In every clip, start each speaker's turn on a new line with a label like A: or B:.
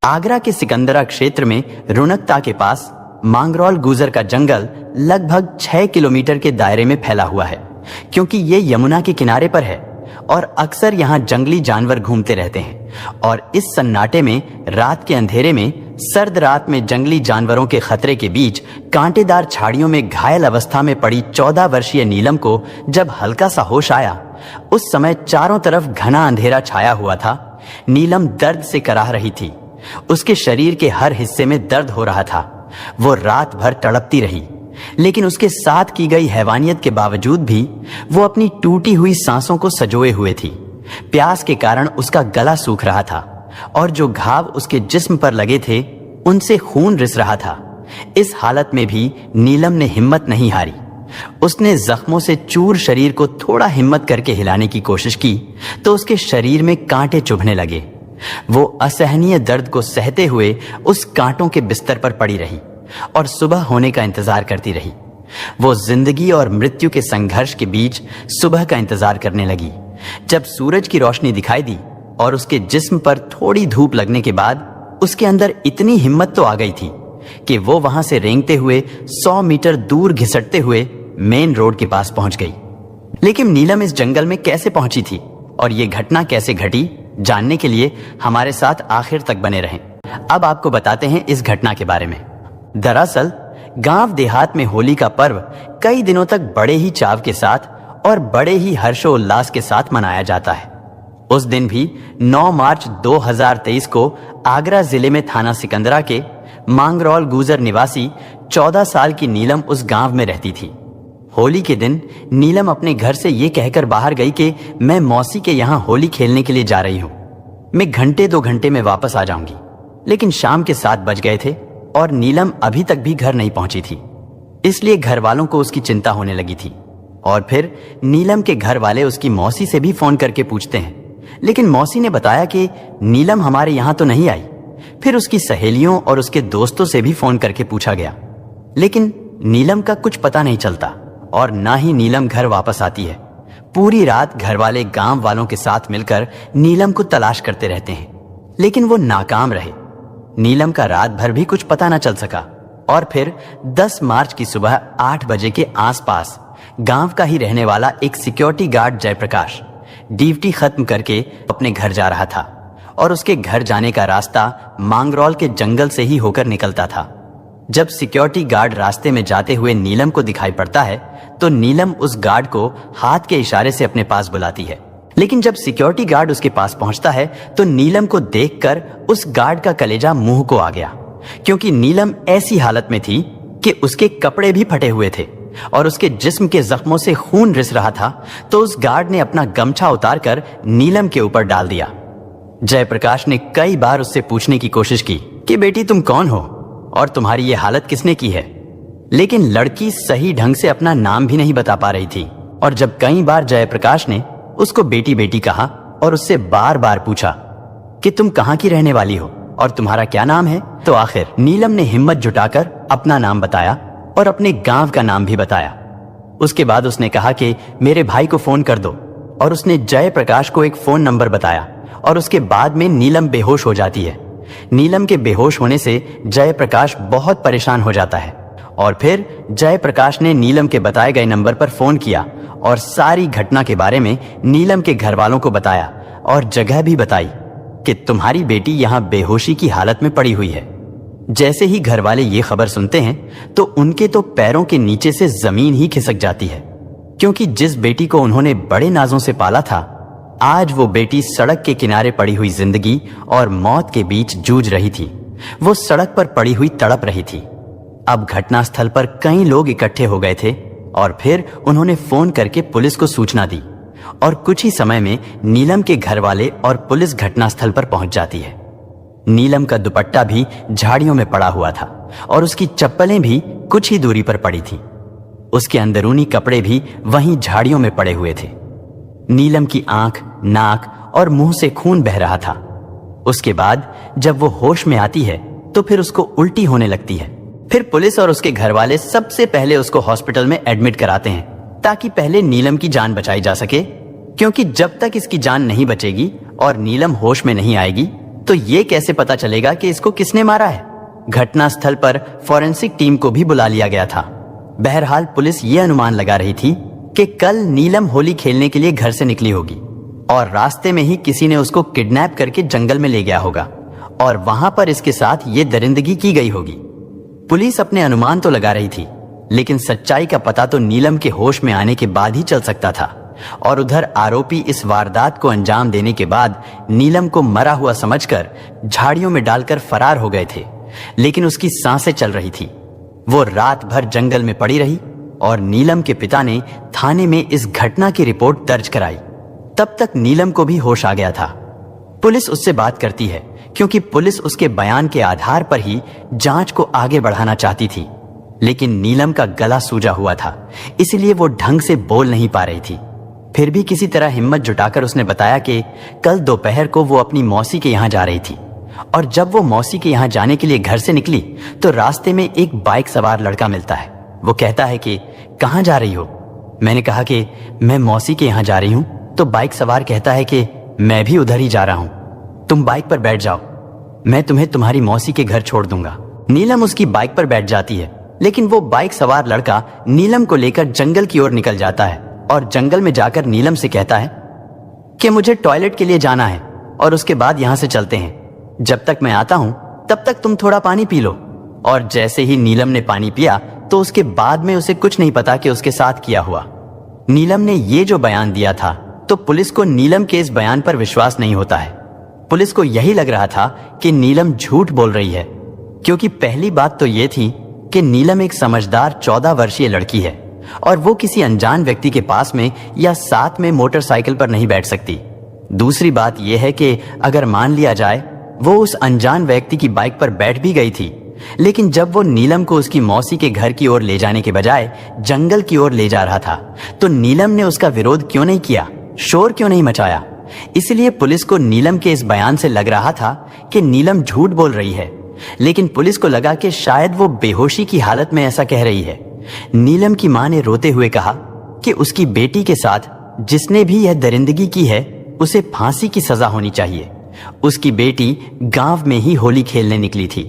A: आगरा के सिकंदरा क्षेत्र में रुनकता के पास मांगरोल गुजर का जंगल लगभग 6 किलोमीटर के दायरे में फैला हुआ है, क्योंकि ये यमुना के किनारे पर है और अक्सर यहाँ जंगली जानवर घूमते रहते हैं। और इस सन्नाटे में, रात के अंधेरे में, सर्द रात में जंगली जानवरों के खतरे के बीच कांटेदार झाड़ियों में घायल अवस्था में पड़ी 14 वर्षीय नीलम को जब हल्का सा होश आया, उस समय चारों तरफ घना अंधेरा छाया हुआ था। नीलम दर्द से कराह रही थी। उसके शरीर के हर हिस्से में दर्द हो रहा था। वो रात भर तड़पती रही, लेकिन उसके साथ की गई हैवानियत के बावजूद भी वो अपनी टूटी हुई सांसों को सजोए हुए थी। प्यास के कारण उसका गला सूख रहा था और जो घाव उसके जिस्म पर लगे थे उनसे खून रिस रहा था। इस हालत में भी नीलम ने हिम्मत नहीं हारी। उसने जख्मों से चूर शरीर को थोड़ा हिम्मत करके हिलाने की कोशिश की तो उसके शरीर में कांटे चुभने लगे। वो असहनीय दर्द को सहते हुए उस कांटों के बिस्तर पर पड़ी रही और सुबह होने का इंतजार करती रही। वो जिंदगी और मृत्यु के संघर्ष के बीच सुबह का इंतजार करने लगी। जब सूरज की रोशनी दिखाई दी और उसके जिस्म पर थोड़ी धूप लगने के बाद उसके अंदर इतनी हिम्मत तो आ गई थी कि वो वहां से रेंगते हुए 100 मीटर दूर घिसटते हुए मेन रोड के पास पहुंच गई। लेकिन नीलम इस जंगल में कैसे पहुंची थी और ये घटना कैसे घटी, जानने के लिए हमारे साथ आखिर तक बने रहें। अब आपको बताते हैं इस घटना के बारे में। दरअसल गांव देहात में होली का पर्व कई दिनों तक बड़े ही चाव के साथ और बड़े ही हर्षोल्लास के साथ मनाया जाता है। उस दिन भी 9 मार्च 2023 को आगरा जिले में थाना सिकंदरा के मांगरोल गुजर निवासी 14 साल की नीलम उस गांव में रहती थी। होली के दिन नीलम अपने घर से ये कहकर बाहर गई कि मैं मौसी के यहाँ होली खेलने के लिए जा रही हूँ, मैं घंटे 2 घंटे में वापस आ जाऊंगी। लेकिन शाम के 7 बज गए थे और नीलम अभी तक भी घर नहीं पहुंची थी, इसलिए घर वालों को उसकी चिंता होने लगी थी। और फिर नीलम के घर वाले उसकी मौसी से भी फोन करके पूछते हैं, लेकिन मौसी ने बताया कि नीलम हमारे यहाँ तो नहीं आई। फिर उसकी सहेलियों और उसके दोस्तों से भी फोन करके पूछा गया, लेकिन नीलम का कुछ पता नहीं चलता और ना ही नीलम घर वापस आती है। पूरी रात घर वाले गांव वालों के साथ मिलकर नीलम को तलाश करते रहते हैं, लेकिन वो नाकाम रहे। नीलम का रात भर भी कुछ पता न चल सका और फिर 10 मार्च की सुबह 8 बजे के आसपास गांव का ही रहने वाला एक सिक्योरिटी गार्ड जयप्रकाश ड्यूटी खत्म करके अपने घर जा रहा था और उसके घर जाने का रास्ता मांगरोल के जंगल से ही होकर निकलता था। जब सिक्योरिटी गार्ड रास्ते में जाते हुए नीलम को दिखाई पड़ता है तो नीलम उस गार्ड को हाथ के इशारे से अपने पास बुलाती है। लेकिन जब सिक्योरिटी गार्ड उसके पास पहुंचता है तो नीलम को देखकर उस गार्ड का कलेजा मुंह को आ गया, क्योंकि नीलम ऐसी हालत में थी कि उसके कपड़े भी फटे हुए थे और उसके जिस्म के जख्मों से खून रिस रहा था। तो उस गार्ड ने अपना गमछा उतारकर नीलम के ऊपर डाल दिया। जयप्रकाश ने कई बार उससे पूछने की कोशिश की कि बेटी तुम कौन हो और तुम्हारी ये हालत किसने की है, लेकिन लड़की सही ढंग से अपना नाम भी नहीं बता पा रही थी। और जब कई बार जयप्रकाश ने उसको बेटी बेटी कहा और उससे बार बार पूछा कि तुम कहाँ की रहने वाली हो और तुम्हारा क्या नाम है, तो आखिर नीलम ने हिम्मत जुटाकर अपना नाम बताया और अपने गांव का नाम भी बताया। उसके बाद उसने कहा कि मेरे भाई को फोन कर दो, और उसने जयप्रकाश को एक फोन नंबर बताया और उसके बाद में नीलम बेहोश हो जाती है। नीलम के बेहोश होने से जयप्रकाश बहुत परेशान हो जाता है और फिर जयप्रकाश ने नीलम के बताए गए नंबर पर फोन किया और सारी घटना के बारे में नीलम के घर वालों को बताया और जगह भी बताई कि तुम्हारी बेटी यहाँ बेहोशी की हालत में पड़ी हुई है। जैसे ही घर वाले ये खबर सुनते हैं तो उनके तो पैरों के नीचे से जमीन ही खिसक जाती है, क्योंकि जिस बेटी को उन्होंने बड़े नाजों से पाला था, आज वो बेटी सड़क के किनारे पड़ी हुई जिंदगी और मौत के बीच जूझ रही थी। वो सड़क पर पड़ी हुई तड़प रही थी। अब घटनास्थल पर कई लोग इकट्ठे हो गए थे और फिर उन्होंने फोन करके पुलिस को सूचना दी और कुछ ही समय में नीलम के घर वाले और पुलिस घटनास्थल पर पहुंच जाती है। नीलम का दुपट्टा भी झाड़ियों में पड़ा हुआ था और उसकी चप्पलें भी कुछ ही दूरी पर पड़ी थी। उसके अंदरूनी कपड़े भी वहीं झाड़ियों में पड़े हुए थे। नीलम की आंख, नाक और मुंह से खून बह रहा था। उसके बाद जब वो होश में आती है तो फिर उसको उल्टी होने लगती है। फिर पुलिस और उसके घर वाले सबसे पहले उसको हॉस्पिटल में एडमिट कराते हैं ताकि पहले नीलम की जान बचाई जा सके, क्योंकि जब तक इसकी जान नहीं बचेगी और नीलम होश में नहीं आएगी तो ये कैसे पता चलेगा कि इसको किसने मारा है? घटना स्थल पर फॉरेंसिक टीम को भी बुला लिया गया था। बहरहाल पुलिस ये अनुमान लगा रही थी कि कल नीलम होली खेलने के लिए घर से निकली होगी और रास्ते में ही किसी ने उसको किडनैप करके जंगल में ले गया होगा और वहां पर इसके साथ ये दरिंदगी की गई होगी। पुलिस अपने अनुमान तो लगा रही थी, लेकिन सच्चाई का पता तो नीलम के होश में आने के बाद ही चल सकता था। और उधर आरोपी इस वारदात को अंजाम देने के बाद नीलम को मरा हुआ समझकर झाड़ियों में डालकर फरार हो गए थे, लेकिन उसकी सांसें चल रही थी। वो रात भर जंगल में पड़ी रही और नीलम के पिता ने थाने में इस घटना की रिपोर्ट दर्ज कराई। तब तक नीलम को भी होश आ गया था। पुलिस उससे बात करती है क्योंकि पुलिस उसके बयान के आधार पर ही जांच को आगे बढ़ाना चाहती थी, लेकिन नीलम का गला सूजा हुआ था, इसलिए वो ढंग से बोल नहीं पा रही थी। फिर भी किसी तरह हिम्मत जुटाकर उसने बताया कि कल दोपहर को वो अपनी मौसी के यहाँ जा रही थी और जब वो मौसी के यहाँ जाने के लिए घर से निकली तो रास्ते में एक बाइक सवार लड़का मिलता है। वो कहता है कि कहाँ जा रही हो? मैंने कहा कि मैं मौसी के यहाँ जा रही हूँ। तो बाइक सवार कहता है कि मैं भी उधर ही जा रहा हूँ, तुम बाइक पर बैठ जाओ, मैं तुम्हें तुम्हारी मौसी के घर छोड़ दूंगा। नीलम उसकी बाइक पर बैठ जाती है, लेकिन वो बाइक सवार लड़का नीलम को लेकर जंगल की ओर निकल जाता है और जंगल में जाकर नीलम से कहता है कि मुझे टॉयलेट के लिए जाना है और उसके बाद यहाँ से चलते हैं। जब तक मैं आता हूँ तब तक तुम थोड़ा पानी पी लो। और जैसे ही नीलम ने पानी पिया तो उसके बाद में उसे कुछ नहीं पता कि उसके साथ किया हुआ। नीलम ने ये जो बयान दिया था तो पुलिस को नीलम के इस बयान पर विश्वास नहीं होता है। पुलिस को यही लग रहा था कि नीलम झूठ बोल रही है, क्योंकि पहली बात तो ये थी कि नीलम एक समझदार 14 वर्षीय लड़की है और वो किसी अनजान व्यक्ति के पास में या साथ में मोटरसाइकिल पर नहीं बैठ सकती। दूसरी बात यह है कि अगर मान लिया जाए वो उस अनजान व्यक्ति की बाइक पर बैठ भी गई थी, लेकिन जब वो नीलम को उसकी मौसी के घर की ओर ले जाने के बजाय जंगल की ओर ले जा रहा था तो नीलम ने उसका विरोध क्यों नहीं किया, शोर क्यों नहीं मचाया? इसलिए पुलिस को नीलम के इस बयान से लग रहा था कि नीलम झूठ बोल रही है, लेकिन पुलिस को लगा कि शायद वो बेहोशी की हालत में ऐसा कह रही है। नीलम की मां ने रोते हुए कहा कि उसकी बेटी के साथ जिसने भी यह दरिंदगी की है उसे फांसी की सजा होनी चाहिए। उसकी बेटी गांव में ही होली खेलने निकली थी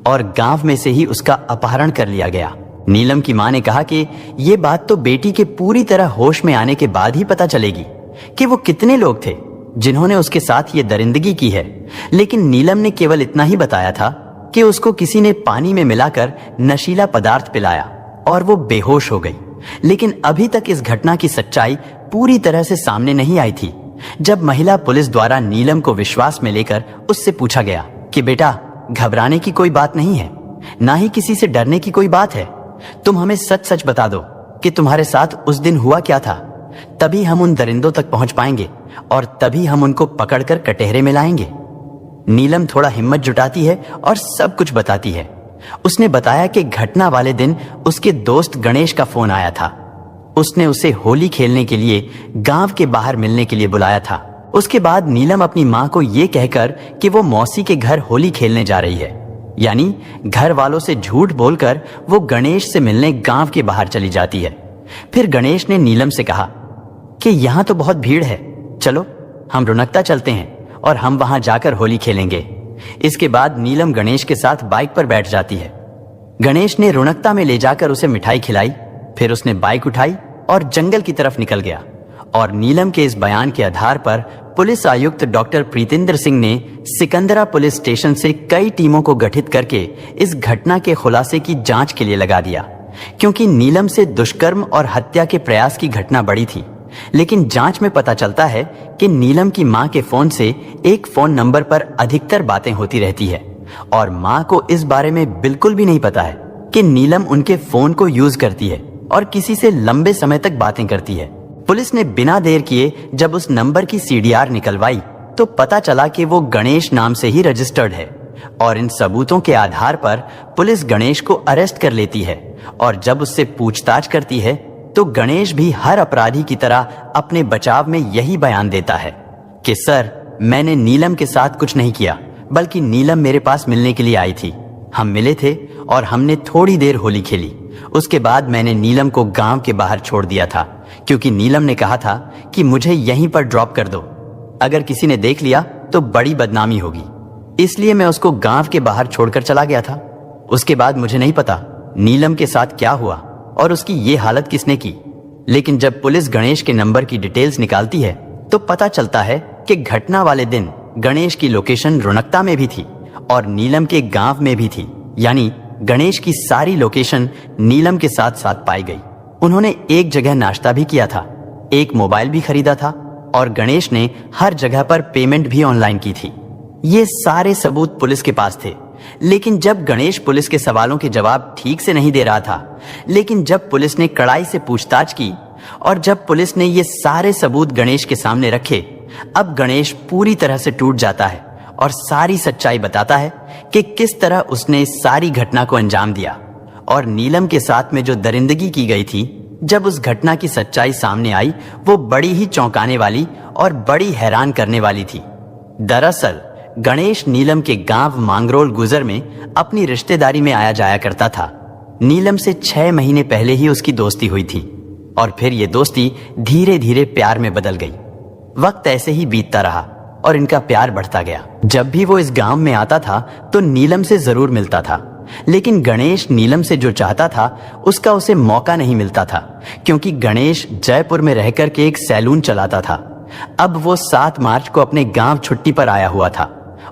A: और गांव में से ही उसका अपहरण कर लिया गया। नीलम की मां ने कहा कि यह बात तो बेटी के पूरी तरह होश में आने के बाद ही पता चलेगी कि वो कितने लोग थे जिन्होंने उसके साथ ये दरिंदगी की है, लेकिन नीलम ने केवल इतना ही बताया था कि उसको किसी ने पानी में मिलाकर नशीला पदार्थ पिलाया और वो बेहोश हो गई। लेकिन अभी तक इस घटना की सच्चाई पूरी तरह से सामने नहीं आई थी। जब महिला पुलिस द्वारा नीलम को विश्वास में लेकर उससे पूछा गया कि बेटा, घबराने की कोई बात नहीं है, ना ही किसी से डरने की कोई बात है, तुम हमें सच सच बता दो कि तुम्हारे साथ उस दिन हुआ क्या था, तभी हम उन दरिंदों तक पहुंच पाएंगे और तभी हम उनको पकड़कर कटहरे में लाएंगे। नीलम थोड़ा हिम्मत जुटाती है और सब कुछ बताती है। उसने बताया कि घटना वाले दिन उसके दोस्त गणेश का फोन आया था। उसने उसे होली खेलने के लिए गांव के बाहर मिलने के लिए बुलाया था। उसके बाद नीलम अपनी मां को यह कहकर कि वो मौसी के घर होली खेलने जा रही है, यानी घर वालों से झूठ बोलकर वो गणेश से मिलने गांव के बाहर चली जाती है। फिर गणेश ने नीलम से कहा कि यहां तो बहुत भीड़ है, चलो हम रुनकता चलते हैं और हम वहां जाकर होली खेलेंगे। इसके बाद नीलम गणेश के साथ बाइक पर बैठ जाती है। गणेश ने रुनकता में ले जाकर उसे मिठाई खिलाई, फिर उसने बाइक उठाई और जंगल की तरफ निकल गया। और नीलम के इस बयान के आधार पर पुलिस आयुक्त डॉक्टर प्रीतिंदर सिंह ने सिकंदरा पुलिस स्टेशन से कई टीमों को गठित करके इस घटना के खुलासे की जांच के लिए लगा दिया, क्योंकि नीलम से दुष्कर्म और हत्या के प्रयास की घटना बड़ी थी। लेकिन जांच में पता चलता है कि नीलम की मां के फोन से एक फोन नंबर पर अधिकतर बातें होती रहती है और मां को इस बारे में बिल्कुल भी नहीं पता है कि नीलम उनके फोन को यूज करती है और किसी से लंबे समय तक बातें करती है। पुलिस ने बिना देर किए जब उस नंबर की सीडीआर निकलवाई तो पता चला कि वो गणेश नाम से ही रजिस्टर्ड है और इन सबूतों के आधार पर पुलिस गणेश को अरेस्ट कर लेती है। और जब उससे पूछताछ करती है तो गणेश भी हर अपराधी की तरह अपने बचाव में यही बयान देता है कि सर, मैंने नीलम के साथ कुछ नहीं किया, बल्कि नीलम मेरे पास मिलने के लिए आई थी। हम मिले थे और हमने थोड़ी देर होली खेली। उसके बाद मैंने नीलम को गांव के बाहर छोड़ दिया था, क्योंकि नीलम ने कहा था कि मुझे यहीं पर ड्रॉप कर दो, अगर किसी ने देख लिया तो बड़ी बदनामी होगी। इसलिए मैं उसको गांव के बाहर छोड़कर चला गया था। उसके बाद मुझे नहीं पता नीलम के साथ क्या हुआ और उसकी ये हालत किसने की, लेकिन जब पुलिस गणेश के नंबर की डिटेल्स निकालती है तो पता चलता है कि घटना वाले दिन गणेश की लोकेशन रुणकता में भी थी और नीलम के गांव में भी थी। यानी गणेश की सारी लोकेशन नीलम के साथ साथ पाई गई। उन्होंने एक जगह नाश्ता भी किया था, एक मोबाइल भी खरीदा था और गणेश ने हर जगह पर पेमेंट भी ऑनलाइन की थी। ये सारे सबूत पुलिस के पास थे। लेकिन जब गणेश पुलिस के सवालों के जवाब ठीक से नहीं दे रहा था, लेकिन जब पुलिस ने कड़ाई से पूछताछ की और जब पुलिस ने ये सारे सबूत गणेश के सामने रखे, अब गणेश पूरी तरह से टूट जाता है और सारी सच्चाई बताता है कि किस तरह उसने इस सारी घटना को अंजाम दिया और नीलम के साथ में जो दरिंदगी की गई थी। जब उस घटना की सच्चाई सामने आई वो बड़ी ही चौंकाने वाली और बड़ी हैरान करने वाली थी। दरअसल गणेश नीलम के गांव मांगरोल गुजर में अपनी रिश्तेदारी में आया जाया करता था। नीलम से 6 महीने पहले ही उसकी दोस्ती हुई थी और फिर ये दोस्ती धीरे धीरे प्यार में बदल गई। वक्त ऐसे ही बीतता रहा और इनका प्यार बढ़ता गया। जब भी वो इस गांव में आता था तो नीलम से जरूर मिलता था, लेकिन गणेश नीलम से जो चाहता था उसका उसे मौका नहीं मिलता था, क्योंकि गणेश जयपुर में रहकर के एक सैलून चलाता था। अब वो 7 मार्च को अपने गांव छुट्टी पर आया हुआ था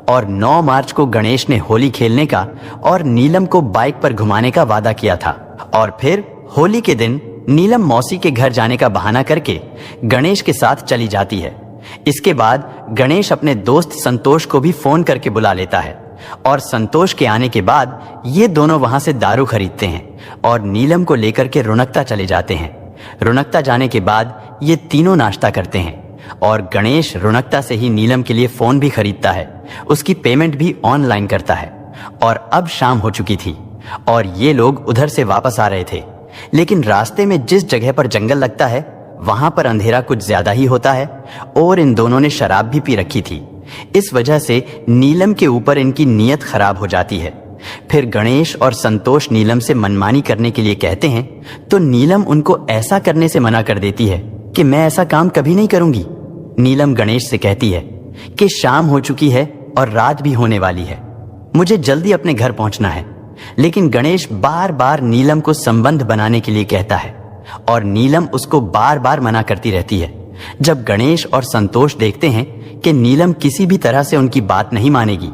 A: और 9 मार्च को गणेश ने होली खेलने का और नीलम को बाइक पर घुमाने का वादा किया था। और फिर होली के दिन नीलम मौसी के घर जाने का बहाना करके गणेश के साथ चली जाती है। इसके बाद गणेश अपने दोस्त संतोष को भी फोन करके बुला लेता है और संतोष के आने के बाद ये दोनों वहां से दारू खरीदते हैं और नीलम को लेकर के रुणकता चले जाते हैं। रुणकता जाने के बाद ये तीनों नाश्ता करते हैं और गणेश रुणकता से ही नीलम के लिए फोन भी खरीदता है, उसकी पेमेंट भी ऑनलाइन करता है। और अब शाम हो चुकी थी और ये लोग उधर से वापस आ रहे थे, लेकिन रास्ते में जिस जगह पर जंगल लगता है वहां पर अंधेरा कुछ ज्यादा ही होता है और इन दोनों ने शराब भी पी रखी थी। इस वजह से नीलम के ऊपर इनकी नीयत खराब हो जाती है। फिर गणेश और संतोष नीलम से मनमानी करने के लिए कहते हैं तो नीलम उनको ऐसा करने से मना कर देती है कि मैं ऐसा काम कभी नहीं करूंगी। नीलम गणेश से कहती है कि शाम हो चुकी है और रात भी होने वाली है, मुझे जल्दी अपने घर पहुंचना है। लेकिन गणेश बार बार नीलम को संबंध बनाने के लिए कहता है और नीलम उसको बार बार मना करती रहती है। जब गणेश और संतोष देखते हैं कि नीलम किसी भी तरह से उनकी बात नहीं मानेगी,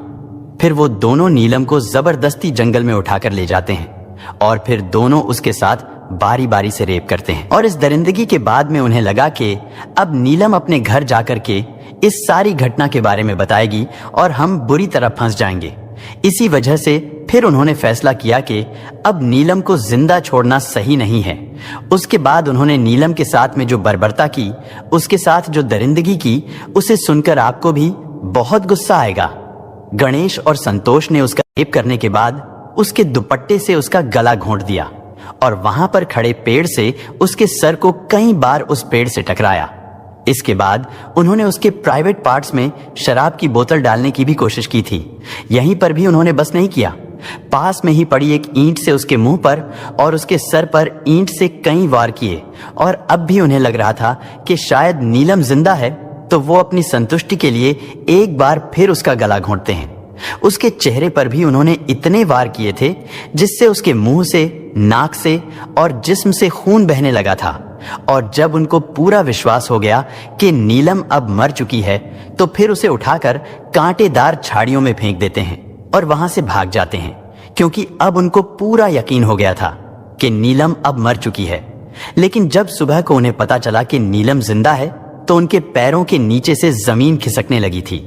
A: फिर वो दोनों नीलम को जबरदस्ती जंगल में उठाकर ले जाते हैं और फिर दोनों उसके साथ बारी बारी से रेप करते हैं। और इस दरिंदगी के बाद में उन्हें लगा कि अब नीलम अपने घर जाकर के इस सारी घटना के बारे में बताएगी और हम बुरी तरह फंस जाएंगे। इसी वजह से फिर उन्होंने फैसला किया कि अब नीलम को जिंदा छोड़ना सही नहीं है। उसके बाद उन्होंने नीलम के साथ में जो बर्बरता की, उसके साथ जो दरिंदगी की, उसे सुनकर आपको भी बहुत गुस्सा आएगा। गणेश और संतोष ने उसका रेप करने के बाद उसके दुपट्टे से उसका गला घोंट दिया और वहां पर खड़े पेड़ से उसके सर को कई बार उस पेड़ से टकराया। इसके बाद उन्होंने उसके प्राइवेट पार्ट्स में शराब की बोतल डालने की भी कोशिश की थी। यहीं पर भी उन्होंने बस नहीं किया, पास में ही पड़ी एक ईंट से उसके मुंह पर और उसके सर पर ईंट से कई वार किए। और अब भी उन्हें लग रहा था कि शायद नीलम जिंदा है तो वो अपनी संतुष्टि के लिए एक बार फिर उसका गला घोंटते हैं। उसके चेहरे पर भी उन्होंने इतने वार किए थे जिससे उसके मुंह से, नाक से और जिस्म से खून बहने लगा था। और जब उनको पूरा विश्वास हो गया कि नीलम अब मर चुकी है तो फिर उसे उठाकर कांटेदार झाड़ियों में फेंक देते हैं और वहां से भाग जाते हैं, क्योंकि अब उनको पूरा यकीन हो गया था कि नीलम अब मर चुकी है। लेकिन जब सुबह को उन्हें पता चला कि नीलम जिंदा है तो उनके पैरों के नीचे से जमीन खिसकने लगी थी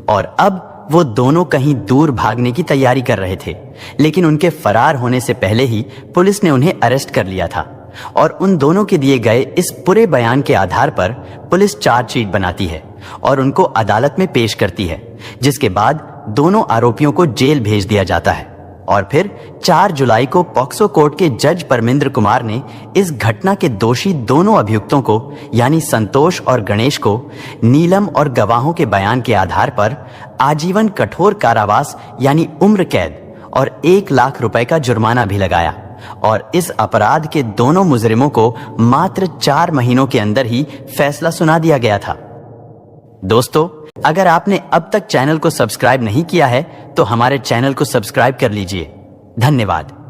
A: और अब वो दोनों कहीं दूर भागने की तैयारी कर रहे थे। लेकिन उनके फरार होने से पहले ही पुलिस ने उन्हें अरेस्ट कर लिया था और उन दोनों के दिए गए इस पूरे बयान के आधार पर पुलिस चार्जशीट बनाती है और उनको अदालत में पेश करती है, जिसके बाद दोनों आरोपियों को जेल भेज दिया जाता है। और फिर 4 जुलाई को पॉक्सो कोर्ट के जज परमिंद्र कुमार ने इस घटना के दोषी दोनों अभियुक्तों को यानी संतोष और गणेश को नीलम और गवाहों के बयान के आधार पर आजीवन कठोर कारावास यानी उम्र कैद और 1 लाख रुपए का जुर्माना भी लगाया और इस अपराध के दोनों मुजरिमों को मात्र 4 महीनों के अंदर ही फैसला सुना दिया गया था। दोस्तों, अगर आपने अब तक चैनल को सब्सक्राइब नहीं किया है तो हमारे चैनल को सब्सक्राइब कर लीजिए। धन्यवाद।